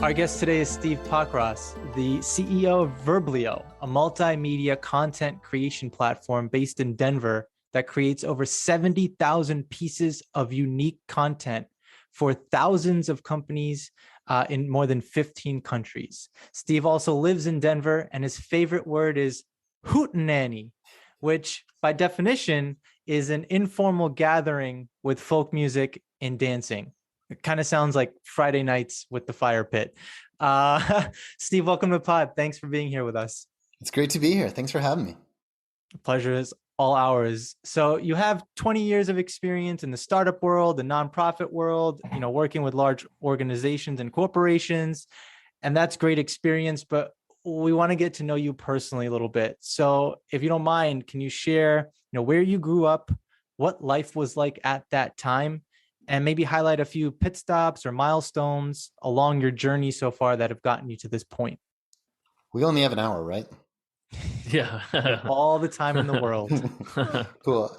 Our guest today is Steve Pockross, the CEO of Verblio, a multimedia content creation platform based in Denver that creates over 70,000 pieces of unique content for thousands of companies in more than 15 countries. Steve also lives in Denver, and his favorite word is hootenanny, which by definition is an informal gathering with folk music and dancing. It kind of sounds like Friday nights with the fire pit. Steve, welcome to the pod. Thanks for being here with us. It's great to be here. Thanks for having me. The pleasure is all ours. So you have 20 years of experience in the startup world, the nonprofit world, working with large organizations and corporations, and that's great experience, but we want to get to know you personally a little bit. So if you don't mind, can you share, where you grew up, what life was like at that time, and maybe highlight a few pit stops or milestones along your journey so far that have gotten you to this point? We only have an hour, right? Yeah. All the time in the world. Cool.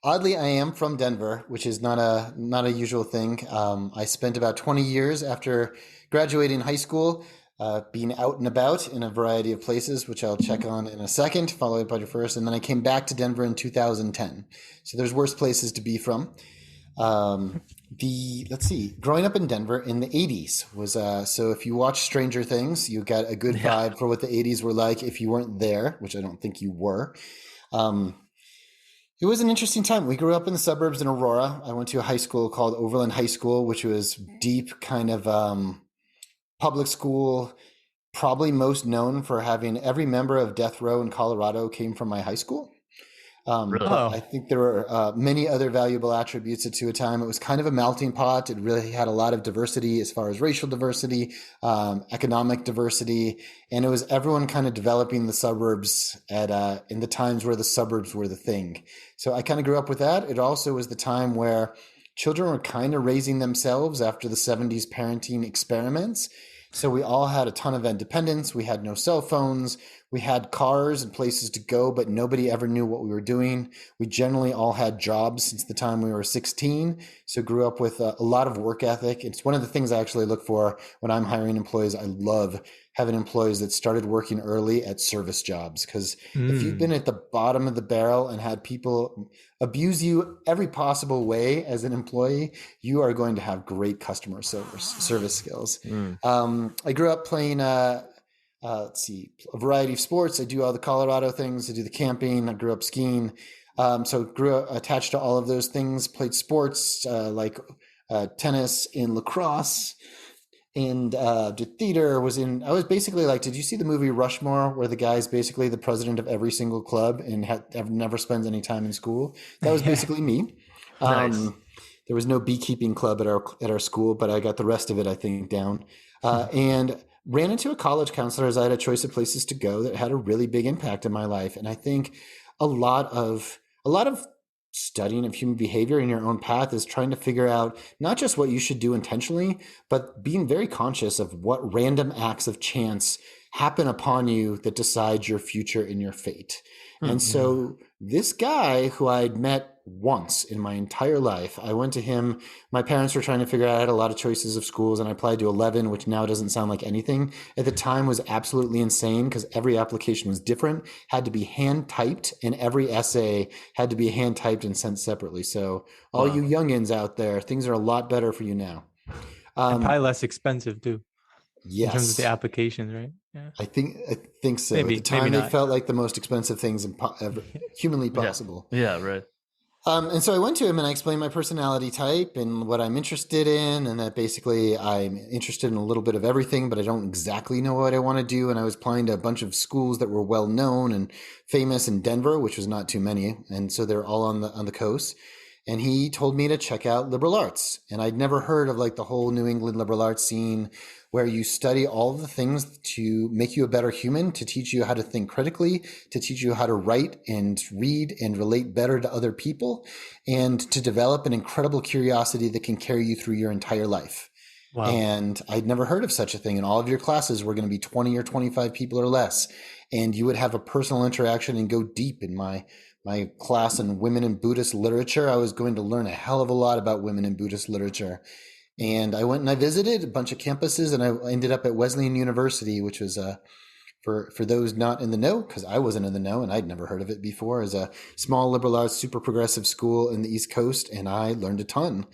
Oddly, I am from Denver, which is not a usual thing. I spent about 20 years after graduating high school being out and about in a variety of places, which I'll check on in a second, followed by your first. And then I came back to Denver in 2010. So there's worse places to be from. Growing up in Denver in the 80s was, so if you watch Stranger Things, you got a good vibe for what the 80s were like if you weren't there, which I don't think you were. It was an interesting time. We grew up in the suburbs in Aurora. I went to a high school called Overland High School, which was deep kind of public school, probably most known for having every member of Death Row in Colorado came from my high school. Really? I think there were many other valuable attributes to a time. It was kind of a melting pot. It really had a lot of diversity as far as racial diversity, economic diversity, and it was everyone kind of developing the suburbs in the times where the suburbs were the thing. So I kind of grew up with that. It also was the time where children were kind of raising themselves after the 70s parenting experiments. So we all had a ton of independence. We had no cell phones. We had cars and places to go, but nobody ever knew what we were doing. We generally all had jobs since the time we were 16. So grew up with a lot of work ethic. It's one of the things I actually look for when I'm hiring employees. I love having employees that started working early at service jobs, because if you've been at the bottom of the barrel and had people abuse you every possible way as an employee, you are going to have great customer service skills. I grew up playing a variety of sports. I do all the Colorado things. I do the camping. I grew up skiing. So grew up attached to all of those things, played sports like tennis and lacrosse, and did theater. I was basically like, did you see the movie Rushmore, where the guy's basically the president of every single club and never spends any time in school? That was basically me. Nice. There was no beekeeping club at our school, but I got the rest of it, I think, down. And ran into a college counselor as I had a choice of places to go that had a really big impact in my life. And I think a lot of studying of human behavior in your own path is trying to figure out not just what you should do intentionally, but being very conscious of what random acts of chance happen upon you that decide your future and your fate. And so this guy who I'd met once in my entire life, I went to him. My parents were trying to figure out, I had a lot of choices of schools, and I applied to 11, which now doesn't sound like anything. At the time was absolutely insane because every application was different, had to be hand typed, and every essay had to be hand typed and sent separately. So all you youngins out there, things are a lot better for you now. And probably less expensive too. Yes. In terms of the applications, right? Yeah. I think so. Maybe, At the time, maybe they not. felt like the most expensive things ever humanly possible. Yeah, right. And so I went to him and I explained my personality type and what I'm interested in, and that basically I'm interested in a little bit of everything, but I don't exactly know what I want to do. And I was applying to a bunch of schools that were well known and famous in Denver, which was not too many, and so they're all on the coast. And he told me to check out liberal arts, and I'd never heard of like the whole New England liberal arts scene, where you study all the things to make you a better human, to teach you how to think critically, to teach you how to write and read and relate better to other people, and to develop an incredible curiosity that can carry you through your entire life. Wow. And I'd never heard of such a thing. And all of your classes were going to be 20 or 25 people or less. And you would have a personal interaction and go deep. In my class in women in Buddhist literature, I was going to learn a hell of a lot about women in Buddhist literature. And I went and I visited a bunch of campuses, and I ended up at Wesleyan University, which was for those not in the know, because I wasn't in the know and I'd never heard of it before, as a small liberal arts, super progressive school in the East Coast, and I learned a ton.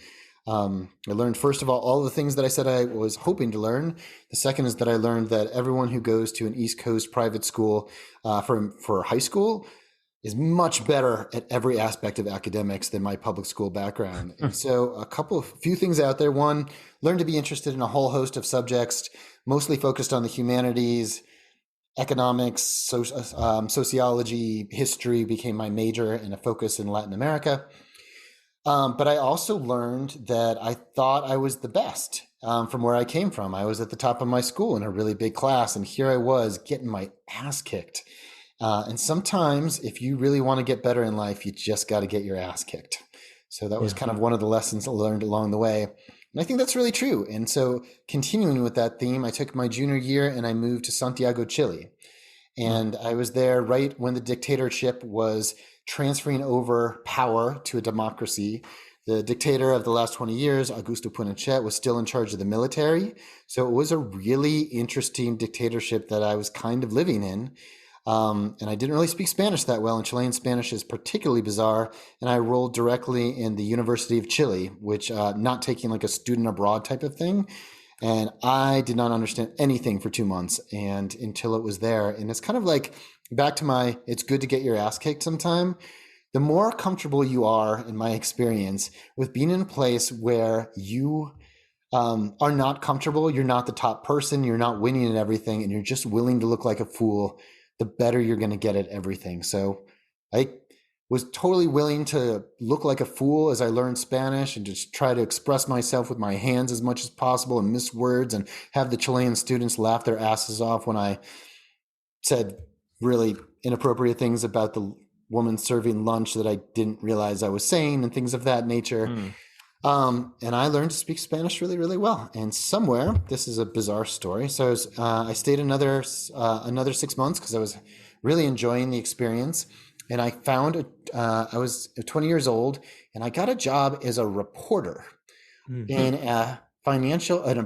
I learned, first of all the things that I said I was hoping to learn. The second is that I learned that everyone who goes to an East Coast private school for high school is much better at every aspect of academics than my public school background. And so few things out there. One, learn to be interested in a whole host of subjects, mostly focused on the humanities. Economics, sociology, history became my major, and a focus in Latin America. But I also learned that I thought I was the best from where I came from. I was at the top of my school in a really big class, and here I was getting my ass kicked. And sometimes if you really want to get better in life, you just got to get your ass kicked. So that was kind of one of the lessons I learned along the way. And I think that's really true. And so continuing with that theme, I took my junior year and I moved to Santiago, Chile. And I was there right when the dictatorship was transferring over power to a democracy. The dictator of the last 20 years, Augusto Pinochet, was still in charge of the military. So it was a really interesting dictatorship that I was kind of living in. And I didn't really speak Spanish that well, and Chilean Spanish is particularly bizarre. And I rolled directly in the University of Chile, which not taking like a student abroad type of thing. And I did not understand anything for 2 months, and until it was there. And it's kind of like back to it's good to get your ass kicked sometime. The more comfortable you are, in my experience, with being in a place where you are not comfortable, you're not the top person, you're not winning at everything, and you're just willing to look like a fool, the better you're going to get at everything. So I was totally willing to look like a fool as I learned Spanish and just try to express myself with my hands as much as possible and miss words and have the Chilean students laugh their asses off when I said really inappropriate things about the woman serving lunch that I didn't realize I was saying and things of that nature. And I learned to speak Spanish really, really well. And somewhere, this is a bizarre story. So I stayed another 6 months because I was really enjoying the experience. And I found I was 20 years old, and I got a job as a reporter in a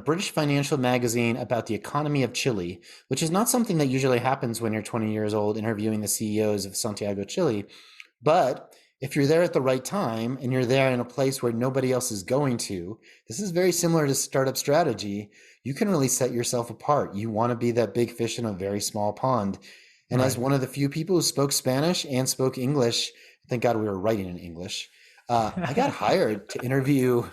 British financial magazine about the economy of Chile, which is not something that usually happens when you're 20 years old interviewing the CEOs of Santiago, Chile. But if you're there at the right time and you're there in a place where nobody else is going to, this is very similar to startup strategy. You can really set yourself apart. You want to be that big fish in a very small pond. And as one of the few people who spoke Spanish and spoke English, thank God we were writing in English, I got hired to interview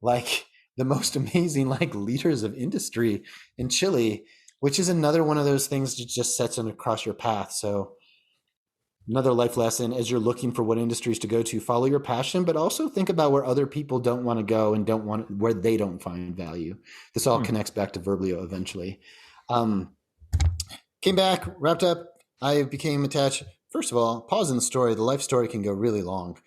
like the most amazing like leaders of industry in Chile, which is another one of those things that just sets them across your path. So another life lesson as you're looking for what industries to go to, follow your passion, but also think about where other people don't want to go and where they don't find value. This all connects back to Verblio eventually. Came back, wrapped up. I became attached. First of all, pause in the story. The life story can go really long.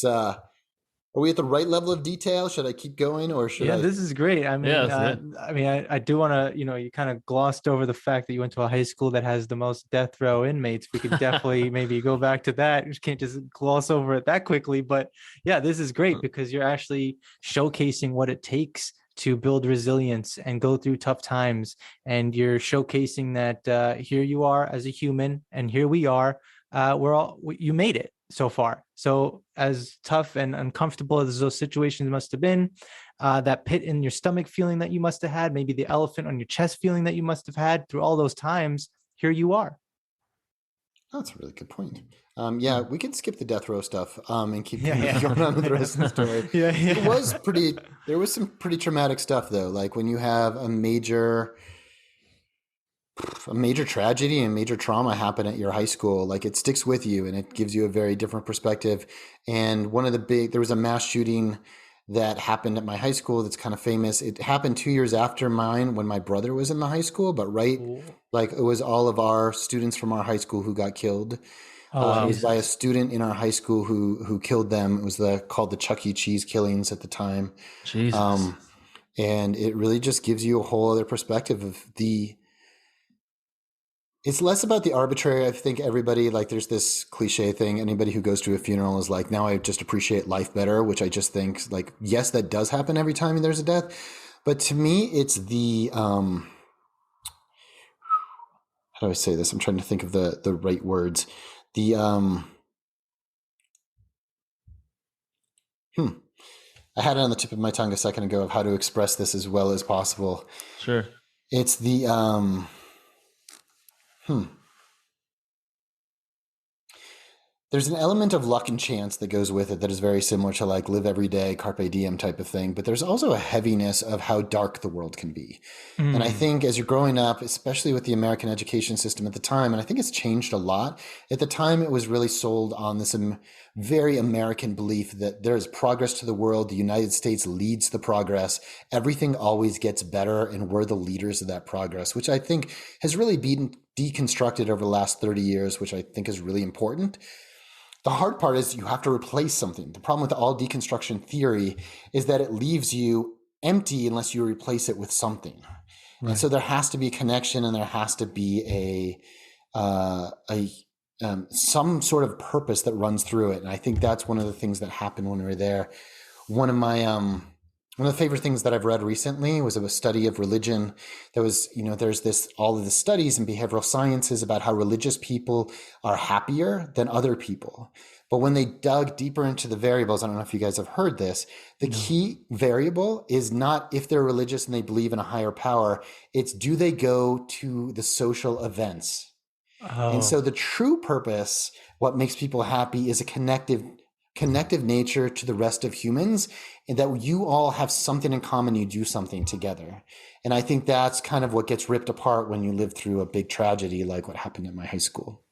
Are we at the right level of detail? Should I keep going, or should I? This is great. I mean, I do want to, you kind of glossed over the fact that you went to a high school that has the most death row inmates. We could definitely maybe go back to that. You can't just gloss over it that quickly. But yeah, this is great because you're actually showcasing what it takes to build resilience and go through tough times. And you're showcasing that here you are as a human, and here we are. You made it so far. So as tough and uncomfortable as those situations must have been, that pit in your stomach feeling that you must have had, maybe the elephant on your chest feeling that you must have had through all those times, here you are. That's a really good point. We can skip the death row stuff and keep going on with the rest of the story. There was some pretty traumatic stuff though. Like when you have a major tragedy and major trauma happen at your high school, like it sticks with you and it gives you a very different perspective. And there was a mass shooting that happened at my high school that's kind of famous. It happened 2 years after mine when my brother was in the high school, but like it was all of our students from our high school who got killed. It was by a student in our high school who killed them. It was called the Chuck E. Cheese killings at the time. Jesus. And it really just gives you a whole other perspective of It's less about the arbitrary. I think everybody, like, there's this cliche thing. Anybody who goes to a funeral is like, now I just appreciate life better, which I just think, like, yes, that does happen every time there's a death. But to me, it's the, how do I say this? I'm trying to think of the right words. The, I had it on the tip of my tongue a second ago of how to express this as well as possible. Sure. It's the, there's an element of luck and chance that goes with it that is very similar to like live every day, carpe diem type of thing. But there's also a heaviness of how dark the world can be. And I think as you're growing up, especially with the American education system at the time, and I think it's changed a lot. At the time, it was really sold on this very American belief that there is progress to the world. The United States leads the progress. Everything always gets better, and we're the leaders of that progress, which I think has really been deconstructed over the last 30 years, which I think is really important. The hard part is you have to replace something. The problem with all deconstruction theory is that it leaves you empty unless you replace it with something. Right. And so there has to be a connection, and there has to be some sort of purpose that runs through it. And I think that's one of the things that happened when we were there. One of my one of the favorite things that I've read recently was a study of religion. There was, there's all of the studies in behavioral sciences about how religious people are happier than other people. But when they dug deeper into the variables, I don't know if you guys have heard this, the key variable is not if they're religious and they believe in a higher power. It's do they go to the social events? Oh. And so the true purpose, what makes people happy, is a connective nature to the rest of humans, and that you all have something in common, you do something together. And I think that's kind of what gets ripped apart when you live through a big tragedy like what happened at my high school.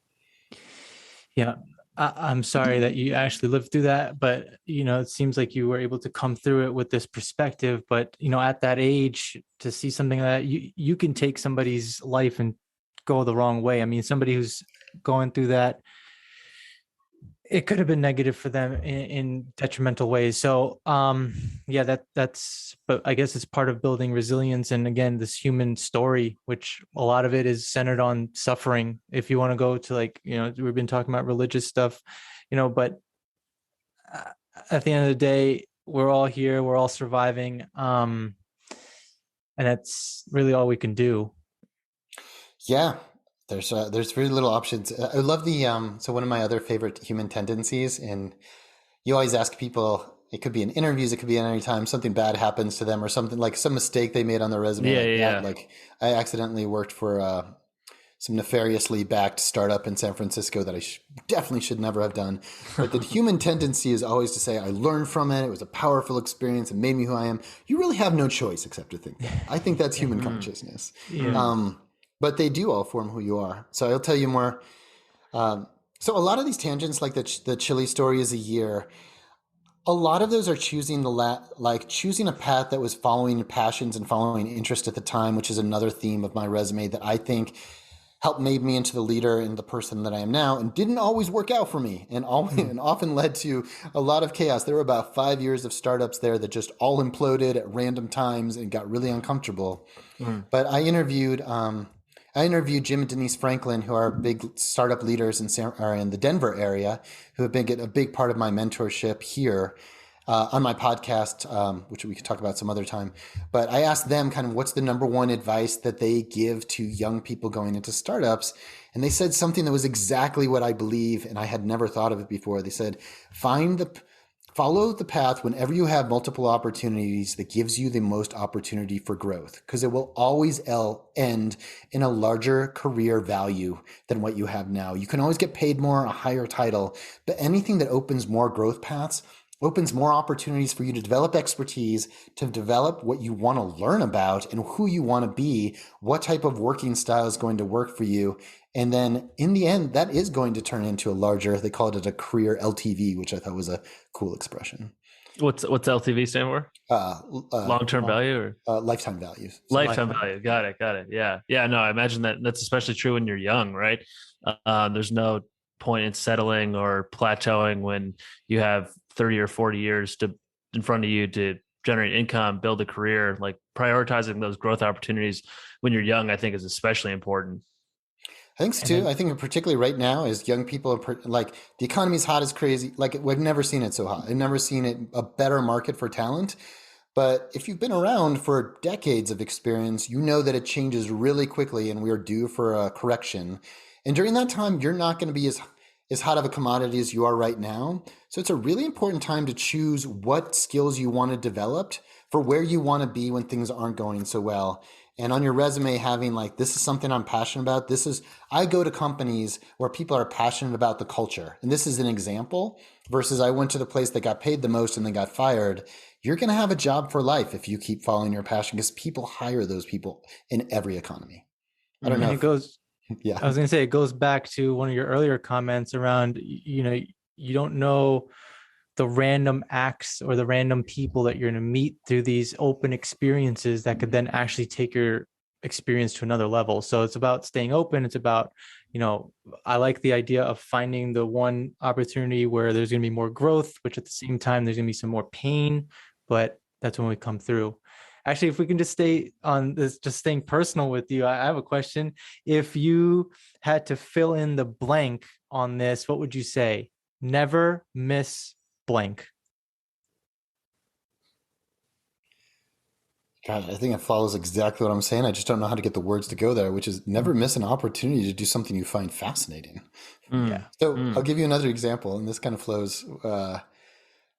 Yeah, I'm sorry that you actually lived through that, but it seems like you were able to come through it with this perspective. But at that age, to see something that you can take somebody's life and go the wrong way. I mean, somebody who's going through that, it could have been negative for them in detrimental ways. So, yeah, but I guess it's part of building resilience. And again, this human story, which a lot of it is centered on suffering. If you want to go to we've been talking about religious stuff, but at the end of the day, we're all here, we're all surviving. And that's really all we can do. Yeah. There's very little options. I love so one of my other favorite human tendencies, and you always ask people, it could be in interviews, it could be at any time, something bad happens to them or something, like some mistake they made on their resume. Yeah. Like I accidentally worked for some nefariously backed startup in San Francisco that I definitely should never have done. But the human tendency is always to say, I learned from it. It was a powerful experience. It made me who I am. You really have no choice except to think that. I think that's human consciousness. Yeah. But they do all form who you are. So I'll tell you more. So a lot of these tangents, like the Chile story is a year, a lot of those are choosing choosing a path that was following passions and following interest at the time, which is another theme of my resume that I think helped made me into the leader and the person that I am now, and didn't always work out for me, and often led to a lot of chaos. There were about 5 years of startups there that just all imploded at random times and got really uncomfortable. But I interviewed Jim and Denise Franklin, who are big startup leaders in the Denver area, who have been a big part of my mentorship here on my podcast, which we could talk about some other time. But I asked them kind of what's the number one advice that they give to young people going into startups. And they said something that was exactly what I believe, and I had never thought of it before. They said, follow the path whenever you have multiple opportunities that gives you the most opportunity for growth, because it will always end in a larger career value than what you have now. You can always get paid more, a higher title, but anything that opens more growth paths opens more opportunities for you to develop expertise, to develop what you want to learn about and who you want to be, what type of working style is going to work for you. And then in the end, that is going to turn into a larger, they called it a career LTV, which I thought was a cool expression. What's LTV stand for? Long-term value or lifetime value. So lifetime value. Got it. Yeah. No, I imagine that's especially true when you're young, right? There's no point in settling or plateauing when you have 30 or 40 years in front of you to generate income, build a career. Like prioritizing those growth opportunities when you're young, I think is especially important. I think so And too. then I think particularly right now, as young people are like the economy's hot as crazy. Like we've never seen it so hot. I've never seen it a better market for talent. But if you've been around for decades of experience, you know that it changes really quickly, and we are due for a correction. And during that time, you're not going to be as hot of a commodity as you are right now. So it's a really important time to choose what skills you want to develop for where you want to be when things aren't going so well. And on your resume, having like, this is something I'm passionate about. I go to companies where people are passionate about the culture. And this is an example versus I went to the place that got paid the most and then got fired. You're going to have a job for life if you keep following your passion because people hire those people in every economy. I don't Mm. know and it if, goes yeah. I was going to say it goes back to one of your earlier comments around, you don't know the random acts or the random people that you're going to meet through these open experiences that could then actually take your experience to another level. So it's about staying open. It's about, I like the idea of finding the one opportunity where there's going to be more growth, which at the same time, there's going to be some more pain, but that's when we come through. Actually, if we can just stay on this, just staying personal with you, I have a question. If you had to fill in the blank on this, what would you say? Never miss blank. God, I think it follows exactly what I'm saying. I just don't know how to get the words to go there, which is never miss an opportunity to do something you find fascinating. Mm. Yeah. So I'll Mm. give you another example, and this kind of flows.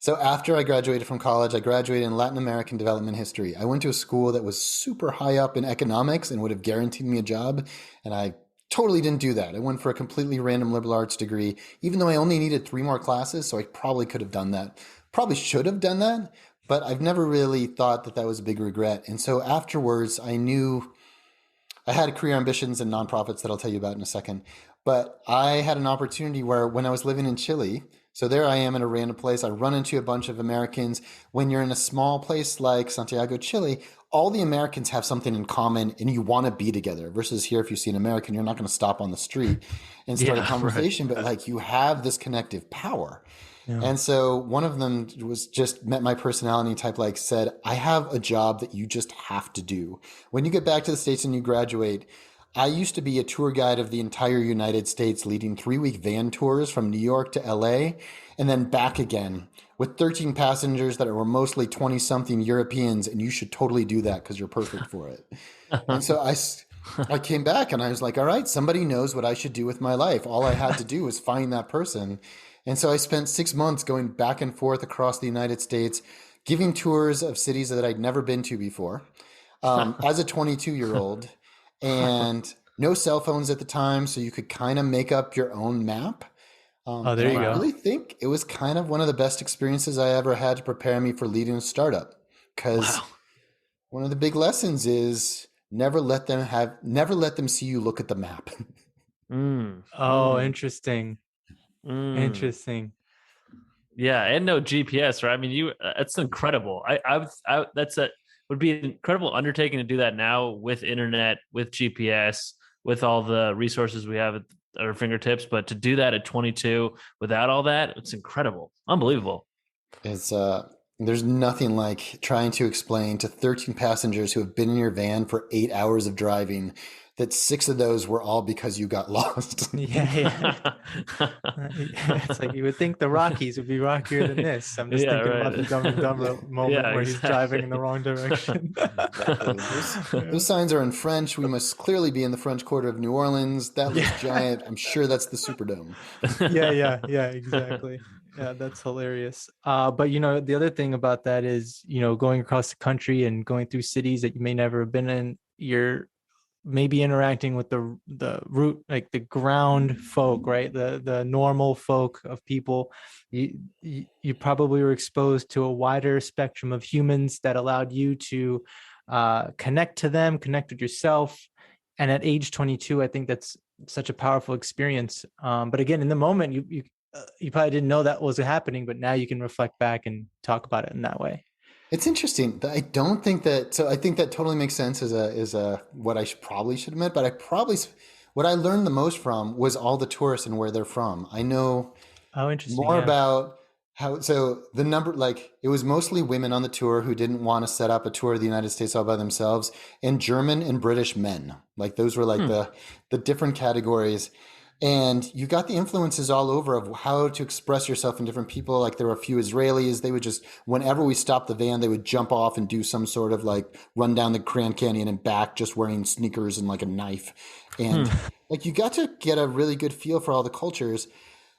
So after I graduated from college, I graduated in Latin American development history. I went to a school that was super high up in economics and would have guaranteed me a job, and I totally didn't do that. I went for a completely random liberal arts degree, even though I only needed 3 more classes, so I probably could have done that. Probably should have done that, but I've never really thought that that was a big regret. And so afterwards, I knew I had career ambitions in nonprofits that I'll tell you about in a second. But I had an opportunity where when I was living in Chile, so there I am in a random place, I run into a bunch of Americans. When you're in a small place like Santiago, Chile, all the Americans have something in common and you want to be together. Versus here, if you see an American, you're not going to stop on the street and start a Yeah, right. conversation, but like you have this connective power. Yeah. And so one of them was just met my personality type, like said, I have a job that you just have to do. When you get back to the States and you graduate, I used to be a tour guide of the entire United States, leading 3-week van tours from New York to LA and then back again with 13 passengers that were mostly 20 something Europeans. And you should totally do that because you're perfect for it. And so I came back and I was like, all right, somebody knows what I should do with my life. All I had to do was find that person. And so I spent 6 months going back and forth across the United States, giving tours of cities that I'd never been to before as a 22-year-old. And no cell phones at the time, so you could kind of make up your own map. Oh, And there you I go. Wow. really think it was kind of one of the best experiences I ever had to prepare me for leading a startup. Because Wow. one of the big lessons is never let them see you look at the map. Mm. Oh, Mm. interesting. Mm. Interesting. Yeah, and no GPS, right? I mean, that's incredible. That's a would be an incredible undertaking to do that now with internet, with GPS, with all the resources we have at our fingertips. But to do that at 22 without all that, it's incredible, unbelievable. It's there's nothing like trying to explain to 13 passengers who have been in your van for 8 hours of driving that 6 of those were all because you got lost. Yeah, yeah. It's like you would think the Rockies would be rockier than this. I'm just Yeah, thinking about the right. Dumb and Yeah, Dumber moment Yeah, where he's driving in the exactly. wrong direction. exactly. Yeah. Those signs are in French. We must clearly be in the French Quarter of New Orleans. That looks Yeah. giant. I'm sure that's the Superdome. Yeah, exactly. Yeah, that's hilarious. But the other thing about that is, going across the country and going through cities that you may never have been in, you're maybe interacting with the root, like the ground folk, right? The normal folk of people. You probably were exposed to a wider spectrum of humans that allowed you to connect to them, connect with yourself. And at age 22, I think that's such a powerful experience. But again, in the moment, you probably didn't know that was happening, but now you can reflect back and talk about it in that way. It's interesting. I don't think that. So I think that totally makes sense as a what I probably should admit. But what I learned the most from was all the tourists and where they're from. I know Oh, interesting. more Yeah. about How so the number like it was mostly women on the tour who didn't want to set up a tour of the United States all by themselves, and German and British men. Like those were like the different categories. And you got the influences all over of how to express yourself in different people. Like there were a few Israelis. They would just, whenever we stopped the van, they would jump off and do some sort of like run down the Grand Canyon and back, just wearing sneakers and like a knife. And like you got to get a really good feel for all the cultures.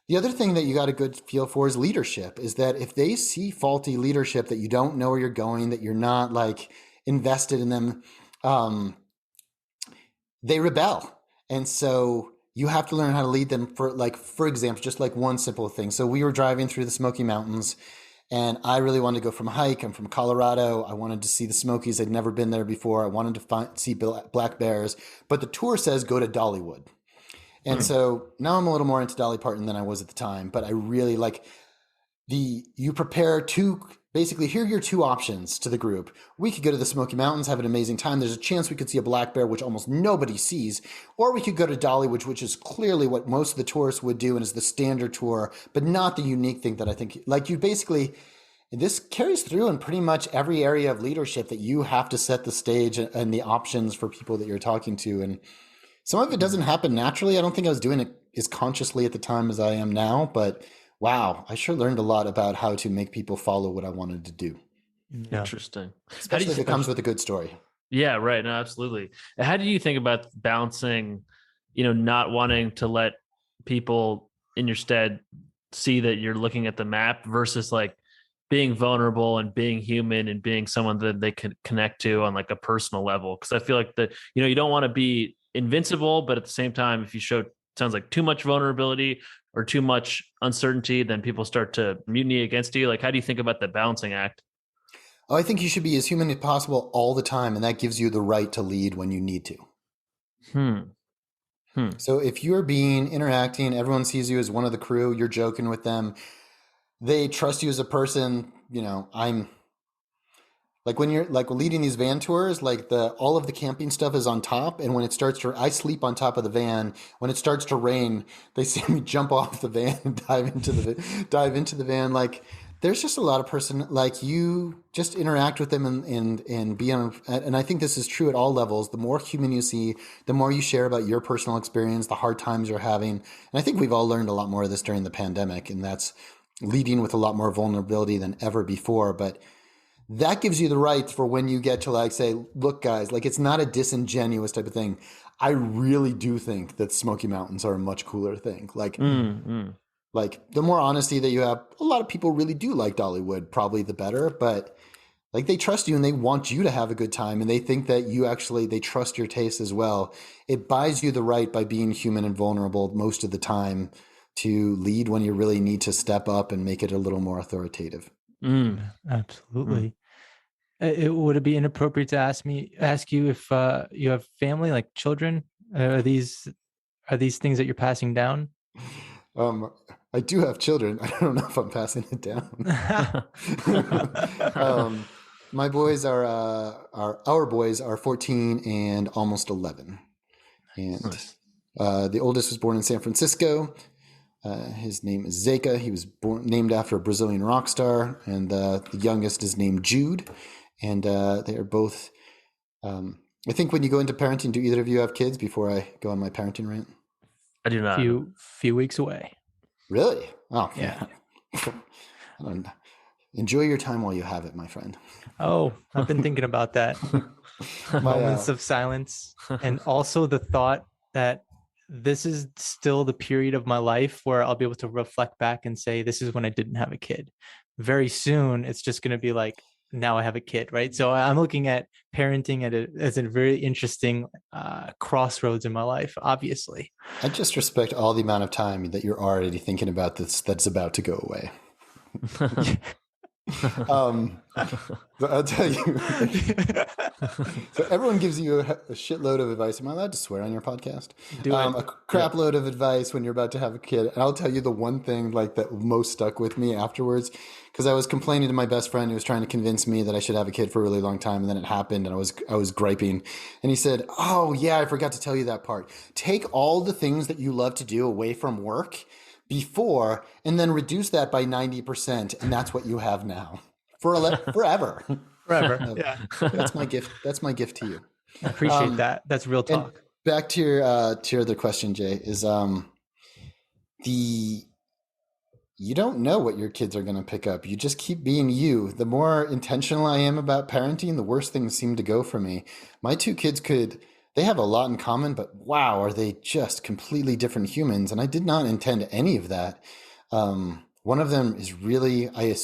The other thing that you got a good feel for is leadership, is that if they see faulty leadership, that you don't know where you're going, that you're not like invested in them, um, they rebel. And so you have to learn how to lead them for example, just like one simple thing. So we were driving through the Smoky Mountains and I really wanted to go from a hike. I'm from Colorado. I wanted to see the Smokies. I'd never been there before. I wanted to see black bears, but the tour says go to Dollywood. And so now I'm a little more into Dolly Parton than I was at the time, but I really like you prepare basically here are your two options to the group. We could go to the Smoky Mountains, have an amazing time. There's a chance we could see a black bear, which almost nobody sees, or we could go to Dollywood, which is clearly what most of the tourists would do and is the standard tour, but not the unique thing that I think, like you basically, this carries through in pretty much every area of leadership that you have to set the stage and the options for people that you're talking to. And some of it doesn't happen naturally. I don't think I was doing it as consciously at the time as I am now, but wow, I sure learned a lot about how to make people follow what I wanted to do. Yeah. Interesting. Especially if it comes with a good story. Yeah, right. No, absolutely. And how do you think about balancing, not wanting to let people in your stead see that you're looking at the map versus like being vulnerable and being human and being someone that they can connect to on like a personal level? Because I feel like you don't want to be invincible, but at the same time, if you show sounds like too much vulnerability or too much uncertainty, then people start to mutiny against you. Like, how do you think about the balancing act? Oh, I think you should be as human as possible all the time, and that gives you the right to lead when you need to. So if you're interacting, everyone sees you as one of the crew, you're joking with them, they trust you as a person. I'm like when you're like leading these van tours, like all of the camping stuff is on top, and when it starts to, I sleep on top of the van. When it starts to rain, they see me jump off the van and dive into the van. Like there's just a lot of like you just interact with them and be on. And I think this is true at all levels. The more human you see, the more you share about your personal experience, the hard times you're having. And I think we've all learned a lot more of this during the pandemic, and that's leading with a lot more vulnerability than ever before. But that gives you the right for when you get to like say, look, guys, like it's not a disingenuous type of thing. I really do think that Smoky Mountains are a much cooler thing. Like, like the more honesty that you have, a lot of people really do like Dollywood, probably the better, but like they trust you and they want you to have a good time. And they think that they trust your taste as well. It buys you the right by being human and vulnerable most of the time to lead when you really need to step up and make it a little more authoritative. Absolutely. Would it be inappropriate to ask you if you have family, like children? Are these things that you're passing down? I do have children. I don't know if I'm passing it down. My boys our boys are 14 and almost 11, and nice. The oldest was born in San Francisco. His name is Zeka. He was named after a Brazilian rock star, and the youngest is named Jude. And they are both. I think when you go into parenting, do either of you have kids? Before I go on my parenting rant, I do not. Few weeks away. Really? Oh yeah. Enjoy your time while you have it, my friend. Oh, I've been thinking about that. Moments of silence, and also the thought that this is still the period of my life where I'll be able to reflect back and say, this is when I didn't have a kid. Very soon, it's just going to be like, now I have a kid, right? So I'm looking at parenting as a very interesting crossroads in my life, obviously. I just respect all the amount of time that you're already thinking about this that's about to go away. I'll tell you. So everyone gives you a shitload of advice. Am I allowed to swear on your podcast? Do it. A crap load of advice when you're about to have a kid. And I'll tell you the one thing like that most stuck with me afterwards, because I was complaining to my best friend who was trying to convince me that I should have a kid for a really long time, and then it happened, and I was griping, and he said, "Oh yeah, I forgot to tell you that part. Take all the things that you love to do away from work." before, and then reduce that by 90%, and that's what you have now forever. Forever. Yeah. That's my gift. That's my gift to you. I appreciate that. That's real And talk. back to your other question, Jay, is the you don't know what your kids are going to pick up. You just keep being you. The more intentional I am about parenting, the worse things seem to go for me. My two kids they have a lot in common, but wow, are they just completely different humans? And I did not intend any of that. One of them is really, I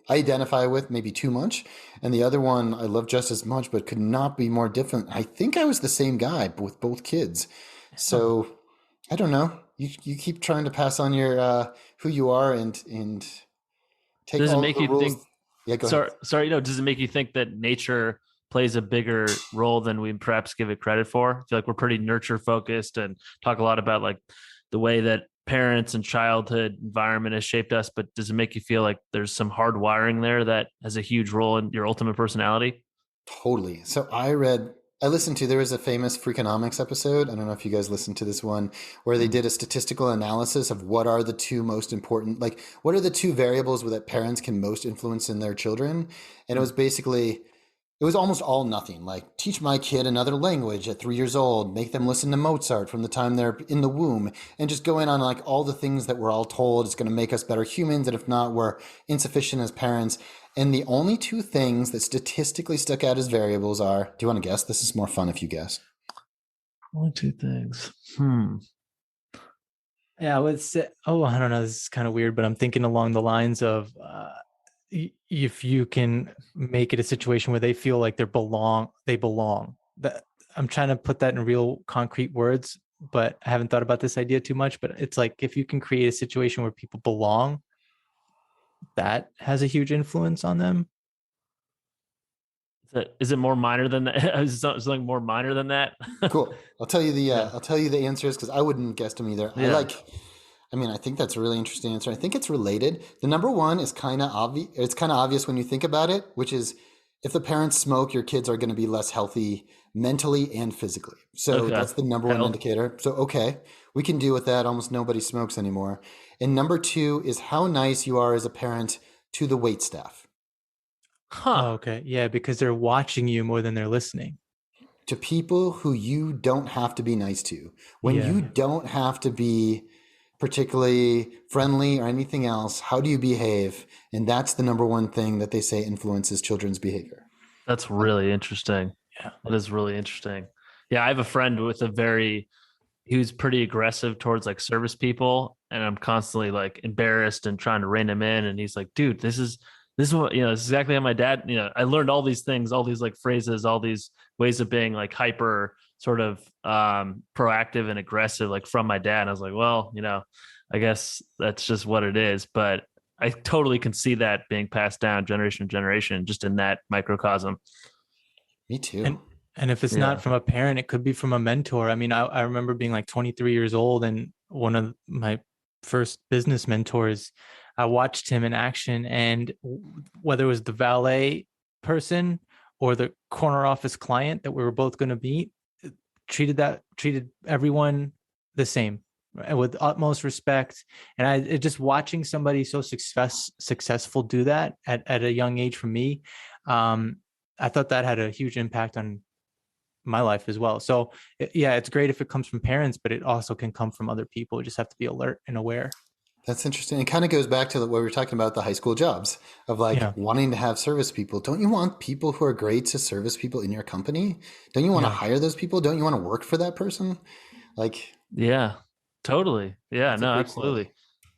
identify with maybe too much. And the other one I love just as much, but could not be more different. I think I was the same guy with both kids. So I don't know. You keep trying to pass on your who you are and take Does it all make the you rules. think? Yeah, go ahead. Sorry, does it make you think that nature plays a bigger role than we perhaps give it credit for? I feel like we're pretty nurture focused and talk a lot about like the way that parents and childhood environment has shaped us, but does it make you feel like there's some hard wiring there that has a huge role in your ultimate personality? Totally. So I listened to, there was a famous Freakonomics episode. I don't know if you guys listened to this one, where they did a statistical analysis of what are the two most important, like what are the two variables that parents can most influence in their children. And it was basically, it was almost all nothing. Like, teach my kid another language at 3 years old, make them listen to Mozart from the time they're in the womb, and just going on like all the things that we're all told is going to make us better humans. And if not, we're insufficient as parents. And the only two things that statistically stuck out as variables are, do you want to guess? This is more fun if you guess. Only two things. Yeah, I would say, I don't know. This is kind of weird, but I'm thinking along the lines of if you can make it a situation where they feel like they belong. That I'm trying to put that in real concrete words, but I haven't thought about this idea too much. But it's like if you can create a situation where people belong, that has a huge influence on them. Is it more minor than that? Is something more minor than that? Cool. I'll tell you Yeah. I'll tell you the answers because I wouldn't guess them either. Yeah. I think that's a really interesting answer. I think it's related. The number one is kind of obvious. It's kind of obvious when you think about it, which is if the parents smoke, your kids are going to be less healthy mentally and physically. So Okay. that's the number one Health. indicator. So, okay, we can deal with that. Almost nobody smokes anymore. And number two is how nice you are as a parent to the wait staff, Oh, Huh. okay. Yeah, because they're watching you more than they're listening. to people who you don't have to be nice to, when Yeah. you don't have to be particularly friendly or anything else. How do you behave? And that's the number one thing that they say influences children's behavior. That's really interesting. Yeah. That is really interesting. Yeah, I have a friend with he was pretty aggressive towards like service people, and I'm constantly like embarrassed and trying to rein him in. And he's like, dude, this is what, this is exactly how my dad, I learned all these things, all these like phrases, all these ways of being like hyper sort of proactive and aggressive, like from my dad. And I was like, well, I guess that's just what it is. But I totally can see that being passed down generation to generation, just in that microcosm. Me too. And if it's Yeah. not from a parent, it could be from a mentor. I mean, I remember being like 23 years old, and one of my first business mentors, I watched him in action, and whether it was the valet person or the corner office client that we were both going to meet, treated everyone the same, right, with utmost respect. And just watching somebody so successful do that at a young age for me, I thought that had a huge impact on my life as well. So yeah, it's great if it comes from parents, but it also can come from other people. You just have to be alert and aware. That's interesting. It kind of goes back to what we were talking about, the high school jobs of like Yeah. wanting to have service people. Don't you want people who are great to service people in your company? Don't you want to Yeah. hire those people? Don't you want to work for that person? Like, Yeah, totally. Yeah, that's a no, great absolutely. quality.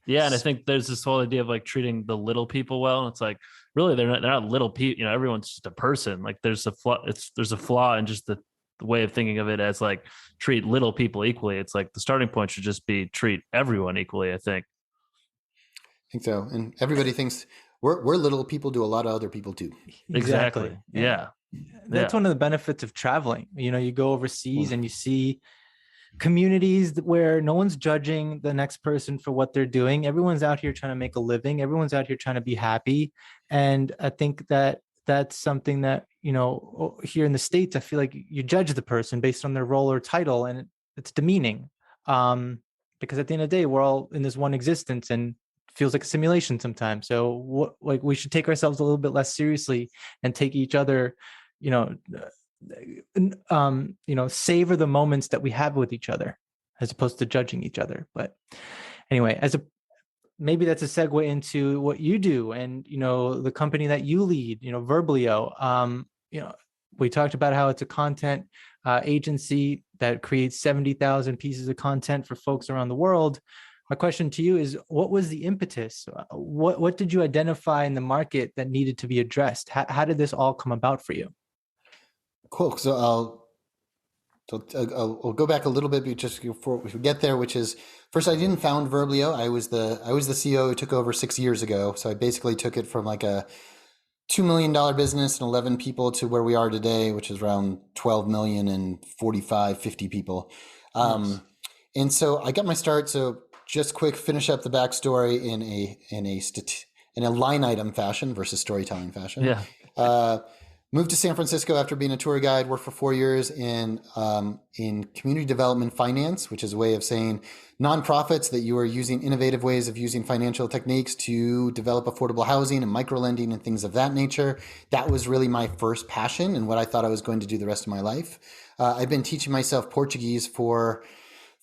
Yeah, and I think there's this whole idea of like treating the little people well, and it's like really they're not little people. Everyone's just a person. Like there's a flaw. There's a flaw in just the way of thinking of it as like treat little people equally. It's like the starting point should just be treat everyone equally. I think. I think so. And everybody thinks we're little people do a lot of other people too. Exactly. Yeah. That's Yeah. one of the benefits of traveling. You go overseas and you see communities where no one's judging the next person for what they're doing. Everyone's out here trying to make a living. Everyone's out here trying to be happy. And I think that that's something that, here in the States, I feel like you judge the person based on their role or title, and it's demeaning. because at the end of the day, we're all in this one existence and feels like a simulation sometimes. So what, like, we should take ourselves a little bit less seriously and take each other, you know, savor the moments that we have with each other as opposed to judging each other. But anyway, maybe that's a segue into what you do and, the company that you lead, Verblio. We talked about how it's a content agency that creates 70,000 pieces of content for folks around the world. My question to you is, what was the impetus? What did you identify in the market that needed to be addressed? How did this all come about for you? Cool. So I'll go back a little bit just before we get there, which is, first, I didn't found Verblio. I was the CEO who took over 6 years ago. So I basically took it from like a $2 million business and 11 people to where we are today, which is around 12 million and 45, 50 people. Nice. And so I got my start. So just quick, finish up the backstory in a line item fashion versus storytelling fashion. Yeah. Moved to San Francisco after being a tour guide, worked for 4 years in community development finance, which is a way of saying nonprofits that you are using innovative ways of using financial techniques to develop affordable housing and micro lending and things of that nature. That was really my first passion and what I thought I was going to do the rest of my life. I've been teaching myself Portuguese for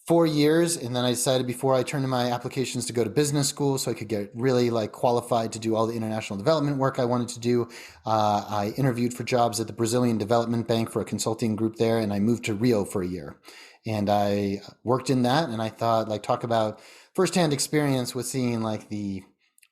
4 years, and then I decided before I turned in my applications to go to business school so I could get really like qualified to do all the international development work I wanted to do. I interviewed for jobs at the Brazilian Development Bank for a consulting group there, and I moved to Rio for a year. And I worked in that, and I thought, like, talk about firsthand experience with seeing like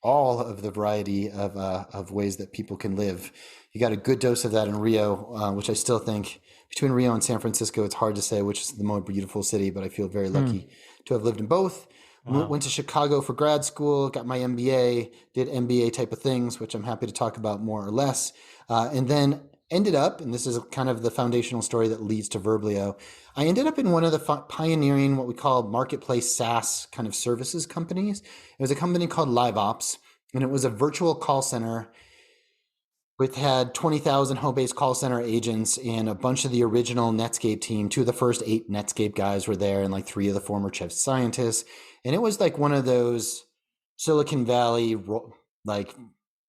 all of the variety of ways that people can live. You got a good dose of that in Rio, which I still think between Rio and San Francisco, it's hard to say which is the more beautiful city, but I feel very lucky to have lived in both. Wow. Went to Chicago for grad school, got my MBA, did MBA type of things, which I'm happy to talk about more or less. And then ended up, and this is kind of the foundational story that leads to Verblio, I ended up in one of the pioneering, what we call marketplace SaaS kind of services companies. It was a company called LiveOps, and it was a virtual call center which had 20,000 home-based call center agents and a bunch of the original Netscape team. 2 of the first 8 Netscape guys were there and like 3 of the former chief scientists. And it was like one of those Silicon Valley, like,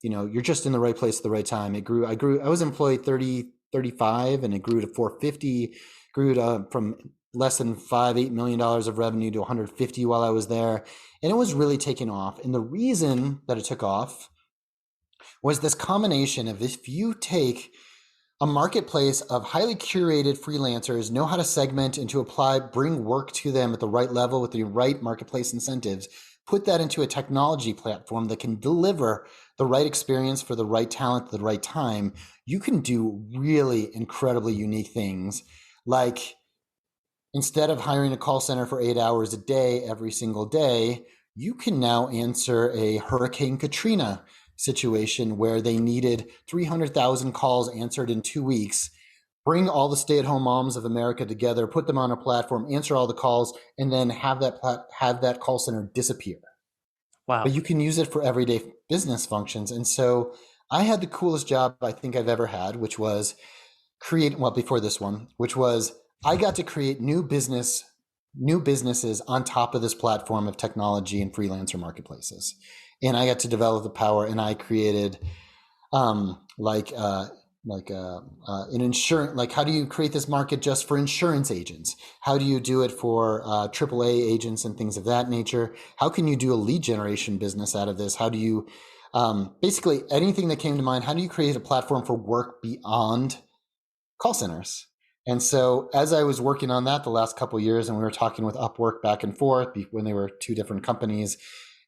you're just in the right place at the right time. I was employed 35, and it grew to 450, grew to from less than $8 million of revenue to 150 while I was there. And it was really taking off. And the reason that it took off was this combination of, if you take a marketplace of highly curated freelancers, know how to segment and to apply, bring work to them at the right level with the right marketplace incentives, put that into a technology platform that can deliver the right experience for the right talent at the right time, you can do really incredibly unique things. Like, instead of hiring a call center for 8 hours a day every single day, you can now answer a Hurricane Katrina situation where they needed 300,000 calls answered in 2 weeks, bring all the stay-at-home moms of America together, put them on a platform, answer all the calls, and then have that call center disappear. Wow. But you can use it for everyday business functions. And so I had the coolest job I think I've ever had, which was before this one, which was I got to create new businesses on top of this platform of technology and freelancer marketplaces. And I got to develop the power, and I created an insurance, like, how do you create this market just for insurance agents? How do you do it for AAA agents and things of that nature? How can you do a lead generation business out of this? How do you, basically anything that came to mind, how do you create a platform for work beyond call centers? And so as I was working on that the last couple of years, and we were talking with Upwork back and forth when they were 2 different companies,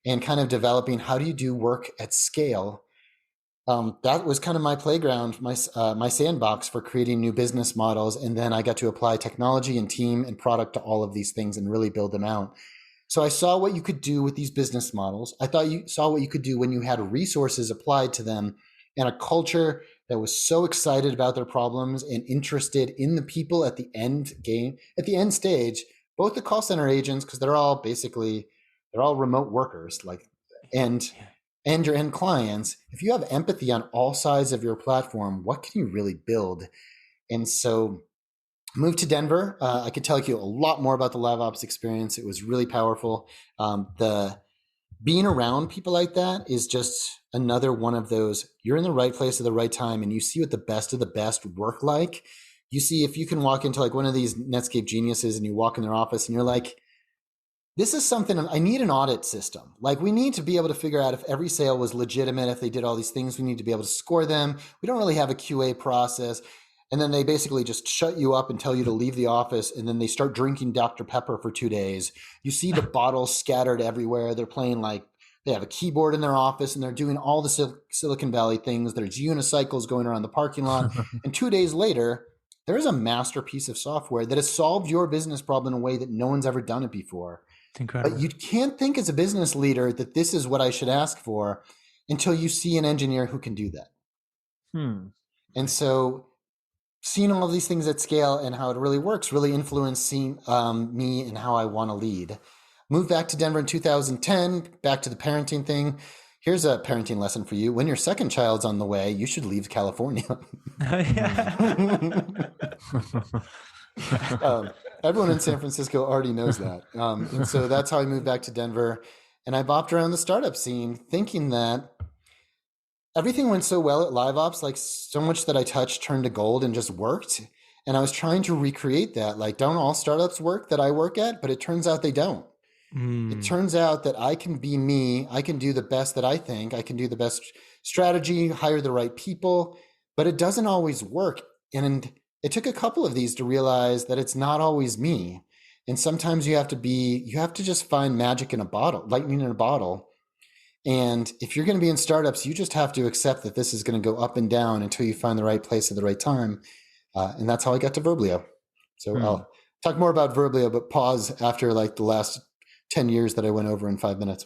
and kind of developing how do you do work at scale, that was kind of my playground, my sandbox for creating new business models. And then I got to apply technology and team and product to all of these things and really build them out. So I saw what you could do with these business models. I thought you saw what you could do when you had resources applied to them and a culture that was so excited about their problems and interested in the people at the end game, at the end stage, both the call center agents, because they're all remote workers, and your end clients. If you have empathy on all sides of your platform, what can you really build? And so Moved to Denver. I could tell you a lot more about the LiveOps experience. It was really powerful. The being around people like that is just another one of those, you're in the right place at the right time and you see what the best of the best work like. You see, if you can walk into like one of these Netscape geniuses and you walk in their office and you're like, this is something I need an audit system. Like we need to be able to figure out if every sale was legitimate, if they did all these things, we need to be able to score them. We don't really have a QA process. And then they basically just shut you up and tell you to leave the office. And then they start drinking Dr. Pepper for 2 days. You see the bottles scattered everywhere. They're playing like they have a keyboard in their office and they're doing all the Silicon Valley things. There's unicycles going around the parking lot. And 2 days later, there is a masterpiece of software that has solved your business problem in a way that no one's ever done it before. It's incredible. But you can't think as a business leader that this is what I should ask for until you see an engineer who can do that. And so seeing all of these things at scale and how it really works really influenced me and how I want to lead. Moved back to Denver in 2010, back to the parenting thing. Here's a parenting lesson for you. When your second child's on the way, you should leave California. Everyone in San Francisco already knows that. And so that's how I moved back to Denver. And I bopped around the startup scene thinking that everything went so well at LiveOps, like so much that I touched turned to gold and just worked. And I was trying to recreate that. Like, don't all startups work that I work at? But it turns out they don't. It turns out that I can be me. I can do the best that I think. I can do the best strategy, hire the right people, but it doesn't always work. And it took a couple of these to realize that it's not always me. And sometimes you have to just find magic in a bottle, lightning in a bottle. And if you're going to be in startups, you just have to accept that this is going to go up and down until you find the right place at the right time. And that's how I got to Verblio. So I'll talk more about Verblio, but pause after like the last 10 years that I went over in 5 minutes.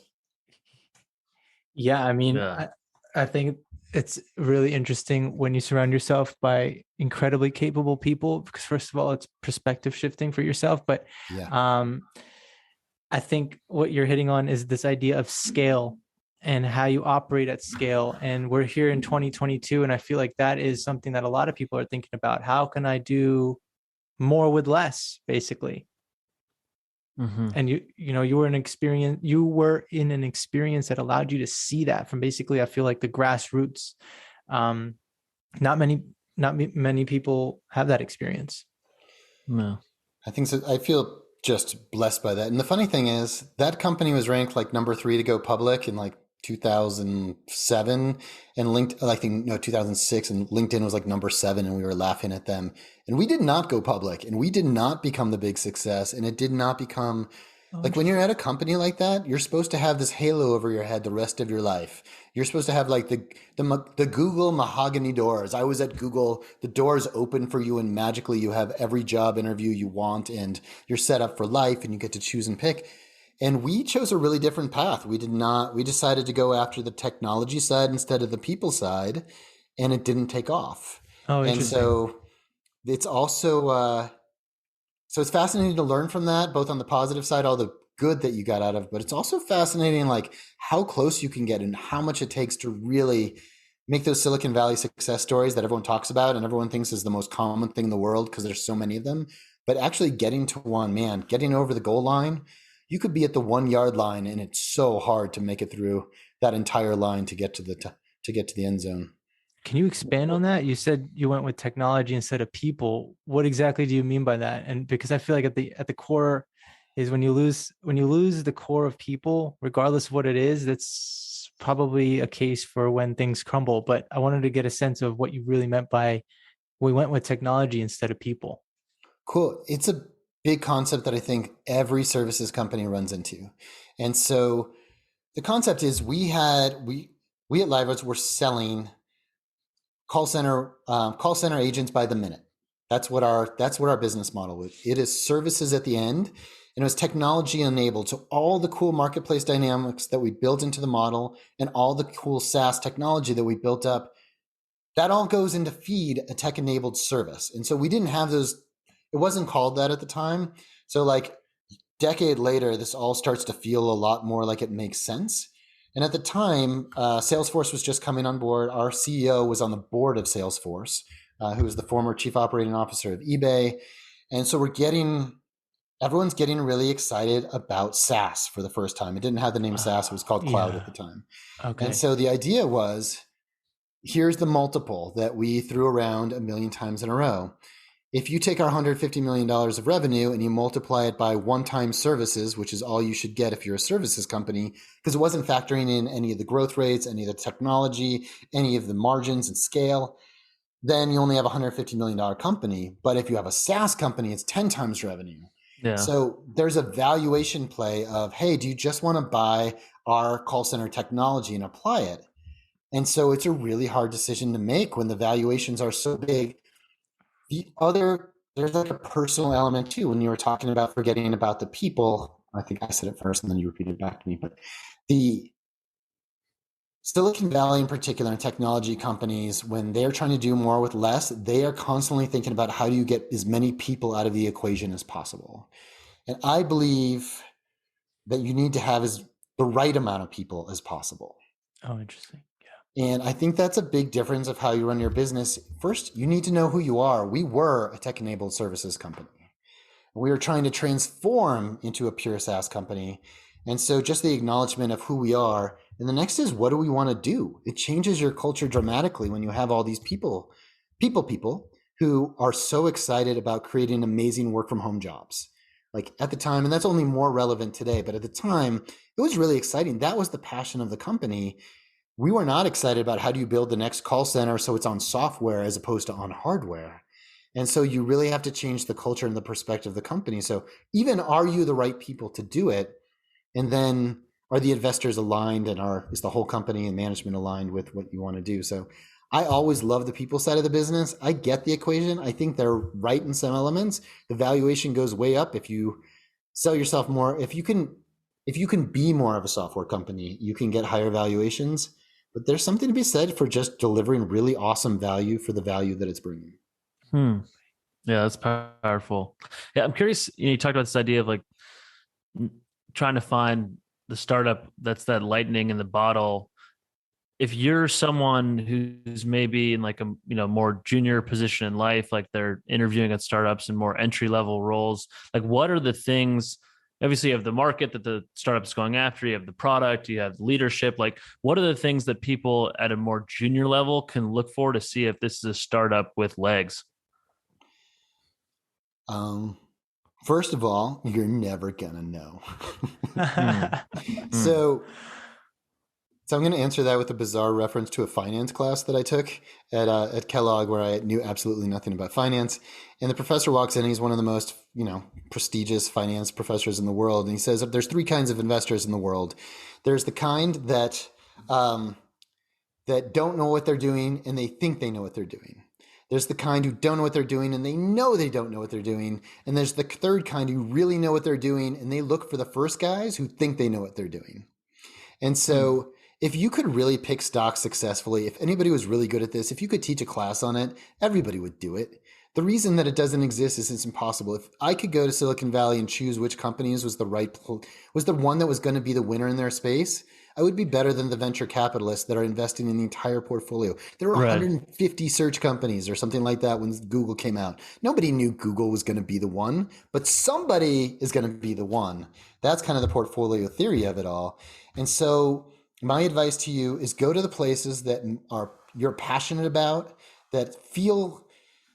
Yeah, I mean, I think it's really interesting when you surround yourself by incredibly capable people, because first of all, it's perspective shifting for yourself. But I think what you're hitting on is this idea of scale and how you operate at scale. And we're here in 2022. And I feel like that is something that a lot of people are thinking about. How can I do more with less, basically? And you were in an experience that allowed you to see that from basically, I feel like the grassroots. Not many people have that experience. No, I think so. I feel just blessed by that. And the funny thing is that company was ranked like number 3 to go public in like 2007, and 2006, and LinkedIn was like number 7, and we were laughing at them. And we did not go public, and we did not become the big success, and it did not become like when you're at a company like that, you're supposed to have this halo over your head the rest of your life. You're supposed to have like the Google mahogany doors. I was at Google, the doors open for you, and magically you have every job interview you want, and you're set up for life, and you get to choose and pick. And we chose a really different path. We decided to go after the technology side instead of the people side, and it didn't take off. Oh, interesting. And so it's also, so it's fascinating to learn from that, both on the positive side, all the good that you got out of, but it's also fascinating, like how close you can get and how much it takes to really make those Silicon Valley success stories that everyone talks about and everyone thinks is the most common thing in the world because there's so many of them. But actually getting to one, man, getting over the goal line, you could be at the 1 yard line, and it's so hard to make it through that entire line to get to the end zone. Can you expand on that? You said you went with technology instead of people. What exactly do you mean by that? And because I feel like at the core is when you lose the core of people, regardless of what it is, that's probably a case for when things crumble. But I wanted to get a sense of what you really meant by we went with technology instead of people. Cool. It's a big concept that I think every services company runs into. And so the concept is we at LiveOps were selling call center agents by the minute. That's what our business model was. It is services at the end, and it was technology enabled. So all the cool marketplace dynamics that we built into the model and all the cool SaaS technology that we built up, that all goes into feed a tech enabled service. And so we didn't have those. It wasn't called that at the time. So like decade later, this all starts to feel a lot more like it makes sense. And at the time, Salesforce was just coming on board. Our CEO was on the board of Salesforce, who was the former chief operating officer of eBay. And so everyone's getting really excited about SaaS for the first time. It didn't have the name SaaS, it was called cloud at Yeah. the time. And Okay. so the idea was, here's the multiple that we threw around a million times in a row. If you take our $150 million of revenue and you multiply it by one-time services, which is all you should get if you're a services company, because it wasn't factoring in any of the growth rates, any of the technology, any of the margins and scale, then you only have a $150 million company. But if you have a SaaS company, it's 10 times revenue. Yeah. So there's a valuation play of, hey, do you just want to buy our call center technology and apply it? And so it's a really hard decision to make when the valuations are so big. There's like a personal element too. When you were talking about forgetting about the people, I think I said it first and then you repeated it back to me, but the Silicon Valley in particular and technology companies, when they're trying to do more with less, they are constantly thinking about how do you get as many people out of the equation as possible. And I believe that you need to have the right amount of people as possible. Oh, interesting. And I think that's a big difference of how you run your business. First, you need to know who you are. We were a tech-enabled services company. We were trying to transform into a pure SaaS company. And so just the acknowledgement of who we are. And the next is, what do we want to do? It changes your culture dramatically when you have all these people who are so excited about creating amazing work from home jobs. Like at the time, and that's only more relevant today, but at the time, it was really exciting. That was the passion of the company. We were not excited about how do you build the next call center so it's on software as opposed to on hardware. And so you really have to change the culture and the perspective of the company. So even, are you the right people to do it? And then, are the investors aligned, and is the whole company and management aligned with what you want to do? So I always love the people side of the business. I get the equation. I think they're right in some elements. The valuation goes way up if you sell yourself more. If you can be more of a software company, you can get higher valuations. But there's something to be said for just delivering really awesome value for the value that it's bringing. Yeah, that's powerful. Yeah, I'm curious. You talked about this idea of like trying to find the startup that's that lightning in the bottle. If you're someone who's maybe in like a more junior position in life, like they're interviewing at startups and more entry level roles, like what are the things? Obviously, you have the market that the startup is going after. You have the product. You have leadership. Like, what are the things that people at a more junior level can look for to see if this is a startup with legs? First of all, you're never gonna know. Hmm. So I'm going to answer that with a bizarre reference to a finance class that I took at Kellogg, where I knew absolutely nothing about finance. And the professor walks in. He's one of the most prestigious finance professors in the world, and he says there's three kinds of investors in the world. There's the kind that don't know what they're doing, and they think they know what they're doing. There's the kind who don't know what they're doing and they know they don't know what they're doing. And there's the third kind who really know what they're doing and they look for the first guys who think they know what they're doing. And so if you could really pick stocks successfully, if anybody was really good at this, if you could teach a class on it, everybody would do it. The reason that it doesn't exist is it's impossible. If I could go to Silicon Valley and choose which companies was the one that was going to be the winner in their space, I would be better than the venture capitalists that are investing in the entire portfolio. There were 150 search companies or something like that when Google came out. Nobody knew Google was going to be the one, but somebody is going to be the one. That's kind of the portfolio theory of it all. And so my advice to you is go to the places that you're passionate about, that feel.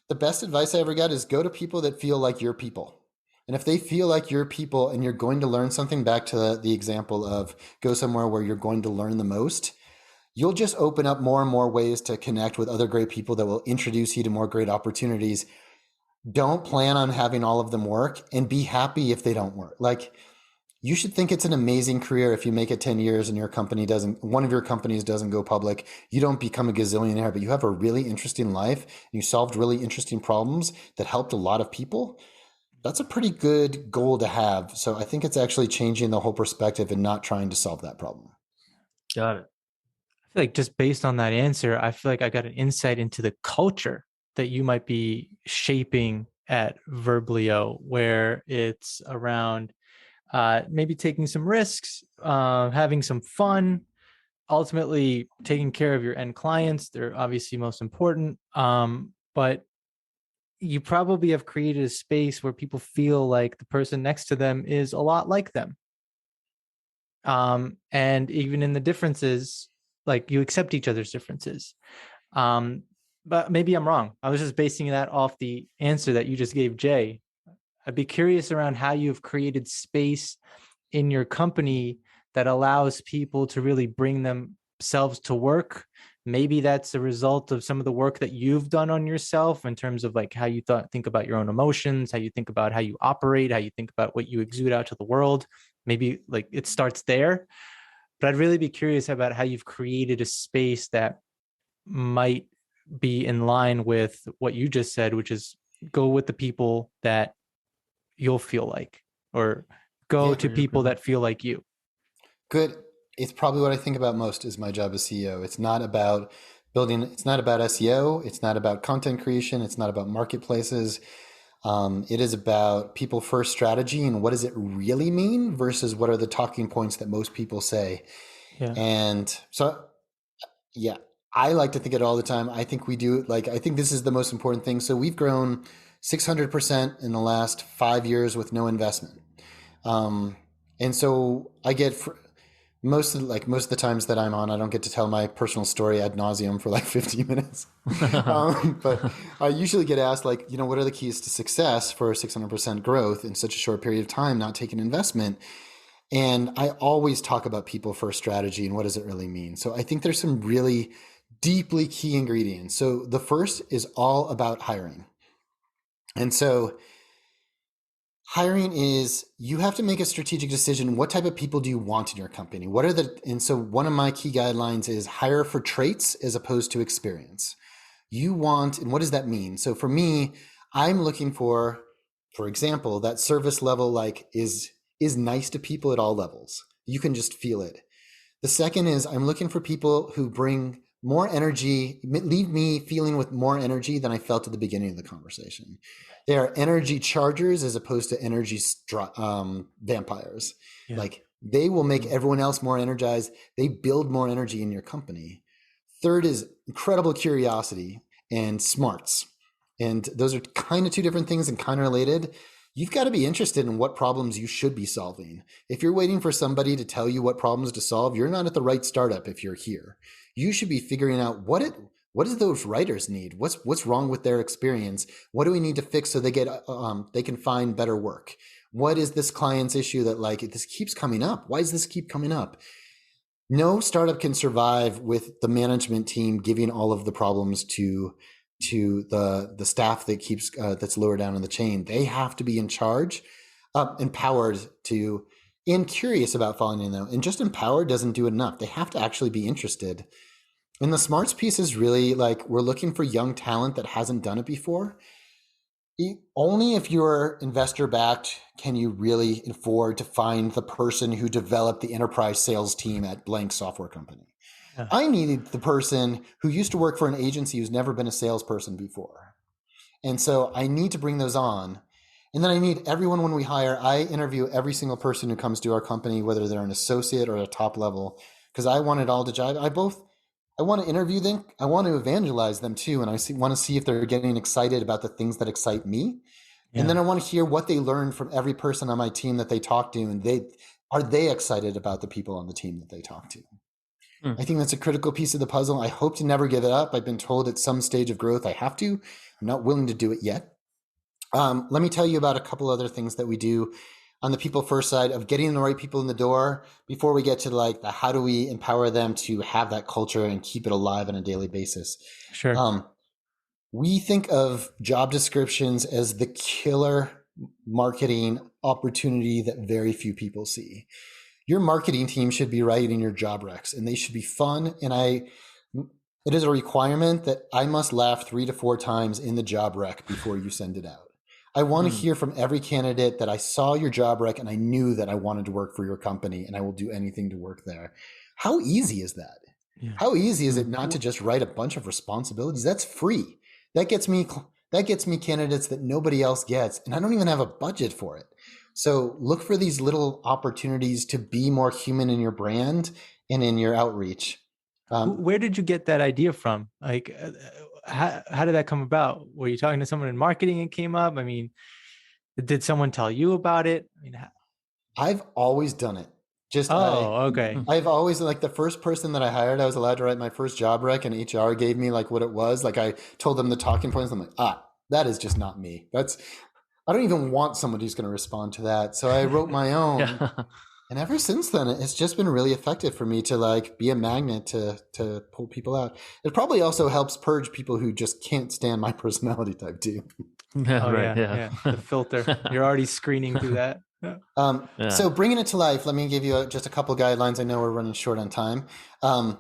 The best advice I ever got is go to people that feel like your people. And if they feel like your people and you're going to learn something, back to the example of go somewhere where you're going to learn the most, you'll just open up more and more ways to connect with other great people that will introduce you to more great opportunities. Don't plan on having all of them work, and be happy if they don't work. Like, you should think it's an amazing career if you make it 10 years and one of your companies doesn't go public. You don't become a gazillionaire, but you have a really interesting life and you solved really interesting problems that helped a lot of people. That's a pretty good goal to have. So I think it's actually changing the whole perspective and not trying to solve that problem. Got it. I feel like just based on that answer, I feel like I got an insight into the culture that you might be shaping at Verblio, where it's around maybe taking some risks, having some fun, ultimately taking care of your end clients. They're obviously most important. But you probably have created a space where people feel like the person next to them is a lot like them. And even in the differences, like you accept each other's differences. Um, but maybe I'm wrong. I was just basing that off the answer that you just gave, Jay. I'd be curious around how you've created space in your company that allows people to really bring themselves to work. Maybe that's a result of some of the work that you've done on yourself in terms of like how you think about your own emotions, how you think about how you operate, how you think about what you exude out to the world. Maybe like it starts there. But I'd really be curious about how you've created a space that might be in line with what you just said, which is go with the people that you'll feel like, or go Yeah, to people that feel like you. good. It's probably what I think about most is my job as CEO. It's not about building, it's not about SEO, it's not about content creation, it's not about marketplaces. It is about people first strategy and what does it really mean versus what are the talking points that most people say. Yeah. And so, yeah, I like to think it all the time. I think we do, like, I think this is the most important thing. So we've grown 600% in the last 5 years with no investment. And so I get most of the times that I'm on, I don't get to tell my personal story ad nauseum for like 15 minutes. But I usually get asked like, what are the keys to success for 600% growth in such a short period of time, not taking investment? And I always talk about people first strategy and what does it really mean? So I think there's some really deeply key ingredients. So the first is all about hiring. And so hiring is you have to make a strategic decision. What type of people do you want in your company? And so one of my key guidelines is hire for traits as opposed to experience. And what does that mean? So for me, I'm looking for example, that service level like is nice to people at all levels. You can just feel it. The second is I'm looking for people who bring more energy, leave me feeling with more energy than I felt at the beginning of the conversation. They are energy chargers as opposed to energy vampires. Yeah. Like they will make everyone else more energized. They build more energy in your company. Third is incredible curiosity and smarts. And those are kind of two different things and kind of related. You've got to be interested in what problems you should be solving. If you're waiting for somebody to tell you what problems to solve, you're not at the right startup if you're here. You should be figuring out what do those writers need? What's wrong with their experience? What do we need to fix so they can find better work? What is this client's issue that like this keeps coming up? Why does this keep coming up? No startup can survive with the management team giving all of the problems to the staff that keeps that's lower down in the chain. They have to be in charge, empowered to, and curious about following them. And just empowered doesn't do enough. They have to actually be interested. And the smarts piece is really like we're looking for young talent that hasn't done it before. Only if you're investor backed can you really afford to find the person who developed the enterprise sales team at blank software company. Yeah. I needed the person who used to work for an agency who's never been a salesperson before. And so I need to bring those on. And then I need everyone when we hire, I interview every single person who comes to our company, whether they're an associate or a top level, because I want it all to jive. I want to interview them. I want to evangelize them too. And I want to see if they're getting excited about the things that excite me. Yeah. And then I want to hear what they learned from every person on my team that they talk to. And are they excited about the people on the team that they talk to? I think that's a critical piece of the puzzle. I hope to never give it up. I've been told at some stage of growth I have to. I'm not willing to do it yet. Let me tell you about a couple other things that we do on the people first side of getting the right people in the door before we get to like the how do we empower them to have that culture and keep it alive on a daily basis. Sure. We think of job descriptions as the killer marketing opportunity that very few people see. Your marketing team should be writing your job recs and they should be fun. And it is a requirement that I must laugh 3 to 4 times in the job rec before you send it out. I want to hear from every candidate that I saw your job rec and I knew that I wanted to work for your company and I will do anything to work there. How easy is that? Yeah. How easy is it not to just write a bunch of responsibilities? That's free. That gets me candidates that nobody else gets. And I don't even have a budget for it. So look for these little opportunities to be more human in your brand and in your outreach. Where did you get that idea from? Like, how did that come about? Were you talking to someone in marketing and came up? I mean, did someone tell you about it? I mean, I've always done it. Just oh, okay. I've always, like, the first person that I hired, I was allowed to write my first job rec, and HR gave me like what it was. Like, I told them the talking points. I'm like, that is just not me. I don't even want somebody who's going to respond to that. So I wrote my own. Yeah. And ever since then, it's just been really effective for me to like be a magnet to pull people out. It probably also helps purge people who just can't stand my personality type too. Yeah, Oh right. yeah. The filter. You're already screening through that. Yeah. Yeah. So bringing it to life, let me give you just a couple guidelines. I know we're running short on time. Um,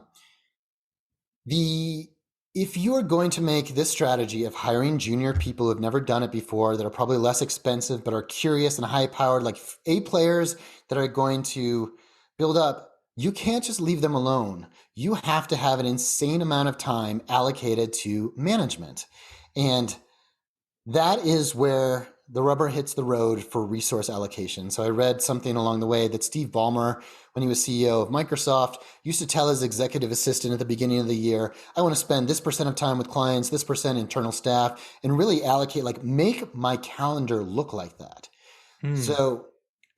if you are going to make this strategy of hiring junior people who've never done it before, that are probably less expensive but are curious and high powered, like A players that are going to build up, you can't just leave them alone. You have to have an insane amount of time allocated to management. And that is where the rubber hits the road for resource allocation. So I read something along the way that Steve Ballmer, when he was CEO of Microsoft, used to tell his executive assistant at the beginning of the year, I want to spend this % of time with clients, this % internal staff, and really allocate, like, make my calendar look like that. So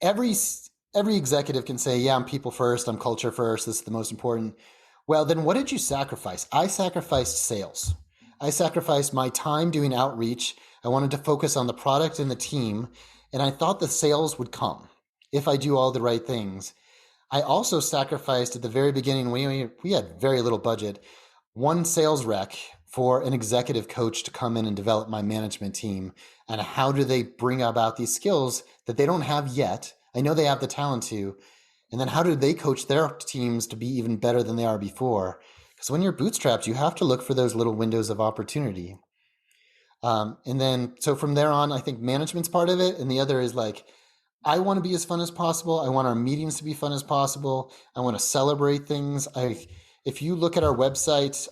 every executive can say, yeah, I'm people first, I'm culture first, this is the most important. Well, then what did you sacrifice? I sacrificed sales. I sacrificed my time doing outreach. I wanted to focus on the product and the team, and I thought the sales would come if I do all the right things. I also sacrificed at the very beginning, we had very little budget, one sales rec for an executive coach to come in and develop my management team. And how do they bring about these skills that they don't have yet? I know they have the talent to. And then how do they coach their teams to be even better than they are before? Because when you're bootstrapped, you have to look for those little windows of opportunity. And then, so from there on, I think management's part of it. And the other is like, I want to be as fun as possible. I want our meetings to be fun as possible. I want to celebrate things. If you look at our website,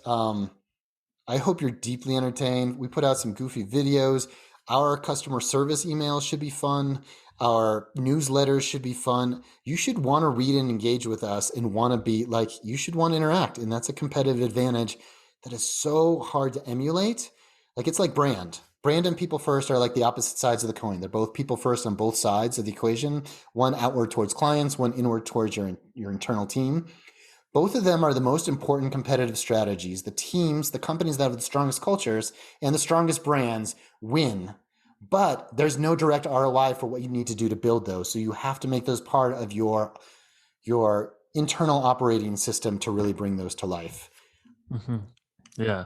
I hope you're deeply entertained. We put out some goofy videos. Our customer service emails should be fun. Our newsletters should be fun. You should want to read and engage with us and want to be like, you should want to interact. And that's a competitive advantage that is so hard to emulate. Like, it's like brand. Brand and people first are like the opposite sides of the coin. They're both people first on both sides of the equation. One outward towards clients, one inward towards your internal team. Both of them are the most important competitive strategies. The teams, the companies that have the strongest cultures and the strongest brands win. But there's no direct ROI for what you need to do to build those. So you have to make those part of your internal operating system to really bring those to life. Mm-hmm. Yeah.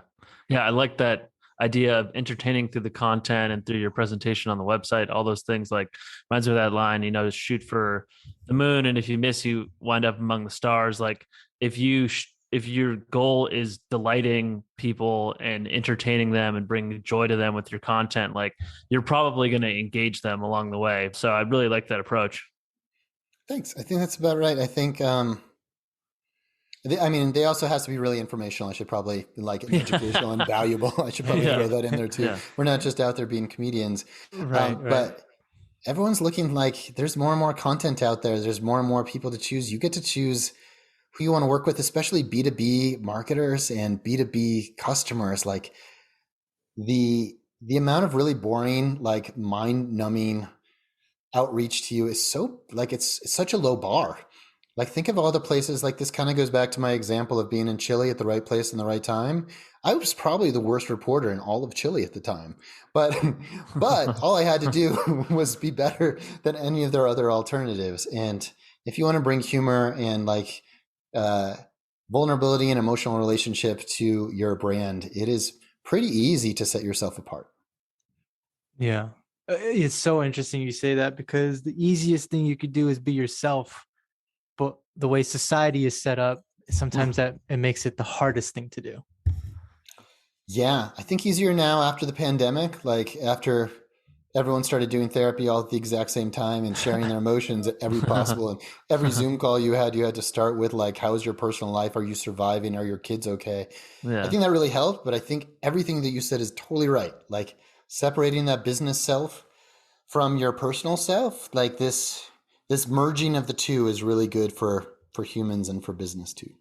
Yeah. I like that idea of entertaining through the content and through your presentation on the website, all those things. Like, reminds me of that line, shoot for the moon, and if you miss, you wind up among the stars. Like, if your goal is delighting people and entertaining them and bringing joy to them with your content, like, you're probably going to engage them along the way. So I really like that approach. Thanks. I think that's about right. I think, they also has to be really informational. I should probably educational and valuable. I should probably throw that in there too. Yeah. We're not just out there being comedians, right. But everyone's looking like there's more and more content out there. There's more and more people to choose. You get to choose who you want to work with, especially B2B marketers and B2B customers. Like, the amount of really boring, like, mind-numbing outreach to you is so, like, it's such a low bar. Like, think of all the places, like, this kind of goes back to my example of being in Chile at the right place in the right time. I was probably the worst reporter in all of Chile at the time, but all I had to do was be better than any of their other alternatives. And if you want to bring humor and like vulnerability and emotional relationship to your brand, it is pretty easy to set yourself apart. Yeah. It's so interesting you say that, because the easiest thing you could do is be yourself. But the way society is set up, sometimes that it makes it the hardest thing to do. Yeah, I think easier now after the pandemic, like after everyone started doing therapy all at the exact same time and sharing their emotions at every possible, and every Zoom call you had to start with like, how's your personal life? Are you surviving? Are your kids okay? Yeah. I think that really helped, but I think everything that you said is totally right. Like, separating that business self from your personal self, like this merging of the two is really good for humans and for business too.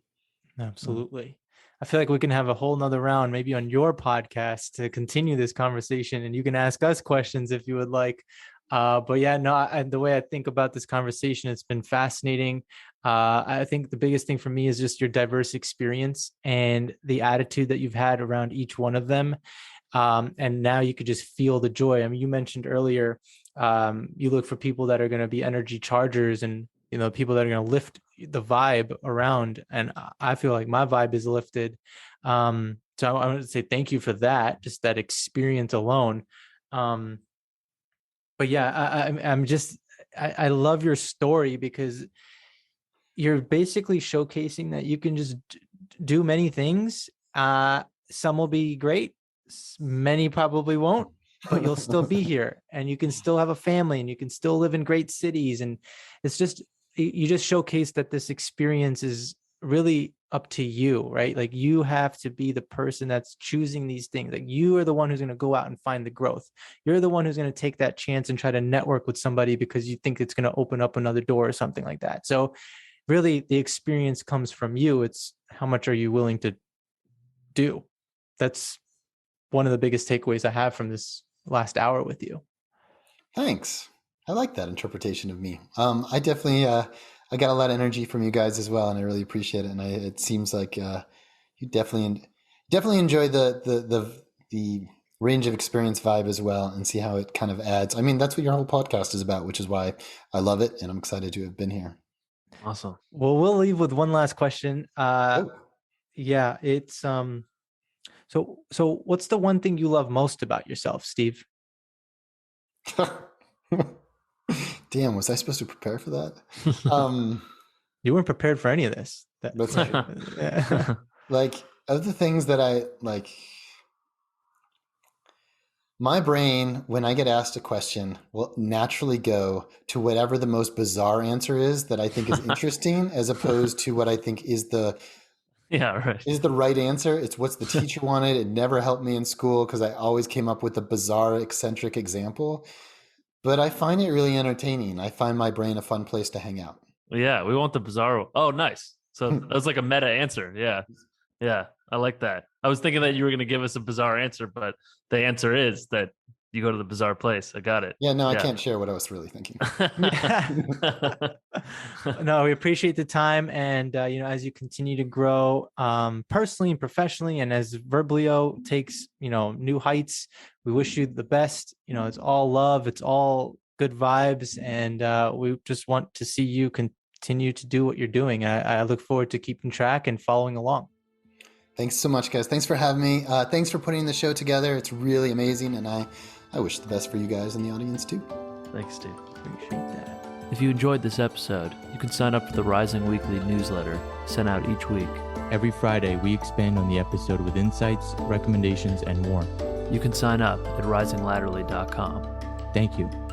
Absolutely. I feel like we can have a whole nother round, maybe on your podcast, to continue this conversation, and you can ask us questions if you would like. But yeah, no, the way I think about this conversation, it's been fascinating. I think the biggest thing for me is just your diverse experience and the attitude that you've had around each one of them. And now you could just feel the joy. I mean, you mentioned earlier, you look for people that are going to be energy chargers, and people that are going to lift the vibe around. And I feel like my vibe is lifted. So I want to say thank you for that, just that experience alone. But yeah, I love your story, because you're basically showcasing that you can just do many things. Some will be great, many probably won't, but you'll still be here, and you can still have a family, and you can still live in great cities. And it's just, you just showcase that this experience is really up to you, right? Like, you have to be the person that's choosing these things. Like, you are the one who's going to go out and find the growth. You're the one who's going to take that chance and try to network with somebody because you think it's going to open up another door or something like that. So really, the experience comes from you. It's how much are you willing to do? That's one of the biggest takeaways I have from this last hour with you. Thanks. I like that interpretation of me. I definitely, I got a lot of energy from you guys as well, and I really appreciate it. And it seems like you definitely enjoy the range of experience vibe as well, and see how it kind of adds. I mean, that's what your whole podcast is about, which is why I love it, and I'm excited to have been here. Awesome. Well, we'll leave with one last question. Yeah, it's so what's the one thing you love most about yourself, Steve? Damn, was I supposed to prepare for that? You weren't prepared for any of this. That's right. Like, of the things that I like, my brain, when I get asked a question, will naturally go to whatever the most bizarre answer is that I think is interesting, as opposed to what I think is the right answer. It's what's the teacher wanted. It never helped me in school because I always came up with a bizarre, eccentric example. But I find it really entertaining. I find my brain a fun place to hang out. Yeah, we want the bizarre. Oh, nice. So that was like a meta answer. Yeah. Yeah, I like that. I was thinking that you were going to give us a bizarre answer, but the answer is that you go to the bizarre place. I got it. Yeah, no, I can't share what I was really thinking. No, we appreciate the time. And, as you continue to grow personally and professionally, and as Verblio takes, new heights, we wish you the best. It's all love. It's all good vibes. And we just want to see you continue to do what you're doing. I look forward to keeping track and following along. Thanks so much, guys. Thanks for having me. Thanks for putting the show together. It's really amazing, and I wish the best for you guys in the audience too. Thanks, Steve. Appreciate that. If you enjoyed this episode, you can sign up for the Rising Weekly newsletter sent out each week. Every Friday, we expand on the episode with insights, recommendations, and more. You can sign up at risinglatterly.com. Thank you.